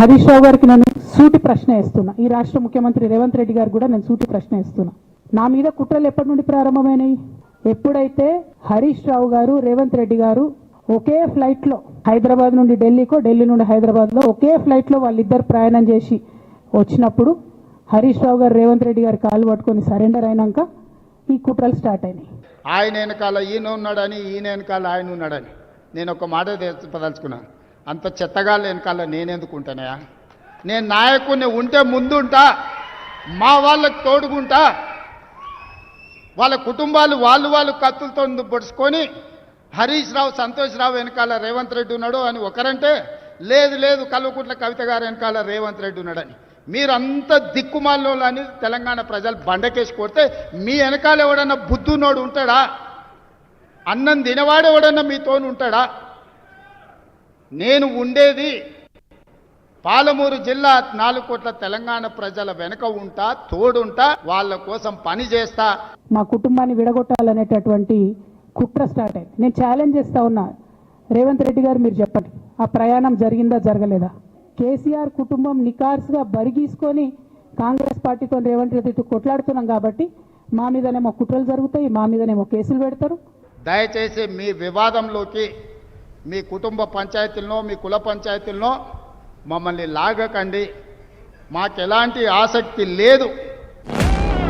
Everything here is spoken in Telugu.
హరీష్ రావు గారికి నేను సూటి ప్రశ్న వేస్తున్నా. ఈ రాష్ట్ర ముఖ్యమంత్రి రేవంత్ రెడ్డి గారు కూడా నేను సూటి ప్రశ్న వేస్తున్నా. నా మీద కుట్రలు ఎప్పటి నుండి ప్రారంభమైనాయి? ఎప్పుడైతే హరీష్ రావు గారు రేవంత్ రెడ్డి గారు ఒకే ఫ్లైట్లో హైదరాబాద్ నుండి ఢిల్లీకో, ఢిల్లీ నుండి హైదరాబాద్లో ఒకే ఫ్లైట్లో వాళ్ళిద్దరు ప్రయాణం చేసి వచ్చినప్పుడు హరీష్ రావు గారు రేవంత్ రెడ్డి గారి కాలు పట్టుకొని సరెండర్ అయినాక ఈ కుట్రలు స్టార్ట్ అయినాయి. ఆయన వెనకాల ఈయన ఉన్నాడని, ఈయన వెనకాల ఆయన ఉన్నాడని నేను ఒక మాట చెప్పదలుచుకున్నాను. అంత చెత్తగాళ్ళ వెనకాల నేనెందుకు ఉంటానయా? నేను నాయకుడిని ఉంటే ముందుంటా, మా వాళ్ళకి తోడుగుంటా. వాళ్ళ కుటుంబాలు వాళ్ళు కత్తులతో పొడుచుకొని హరీష్ రావు, సంతోష్ రావు వెనకాల రేవంత్ రెడ్డి ఉన్నాడు అని ఒకరంటే, లేదు కల్వకుంట్ల కవిత గారు వెనకాల రేవంత్ రెడ్డి ఉన్నాడని. మీరంతా దిక్కుమాల్లో అని తెలంగాణ ప్రజలు బండకేసి కొడితే మీ వెనకాల ఎవడన్నా బుద్ధునోడు ఉంటాడా? అన్నం తినవాడు ఎవడన్నా మీతోను ఉంటాడా? నేను ఉండేది పాలమూరు జిల్లా 4 కోట్ల తెలంగాణ ప్రజల వెనక ఉంటా, తోడుంటా, వాళ్ళ కోసం పని చేస్తా. మా కుటుంబాన్ని విడగొట్టాలనేటటువంటి కుట్ర స్టార్ట్ అయింది. నేను ఛాలెంజ్ చేస్తా ఉన్నా, రేవంత్ రెడ్డి గారు మీరు చెప్పండి, ఆ ప్రయాణం జరిగిందా జరగలేదా? కేసీఆర్ కుటుంబం నికార్స్గా బరిగీసుకొని కాంగ్రెస్ పార్టీతో రేవంత్ రెడ్డితో కొట్లాడుతున్నాం కాబట్టి మా మీదనేమో కుట్రలు జరుగుతాయి, మా మీదనేమో కేసులు పెడతారు. దయచేసి మీ వివాదంలోకి, మీ కుటుంబ పంచాయతీల్లో, మీ కుల పంచాయతీల్లో మమ్మల్ని లాగకండి. మాకు ఎలాంటి ఆసక్తి లేదు.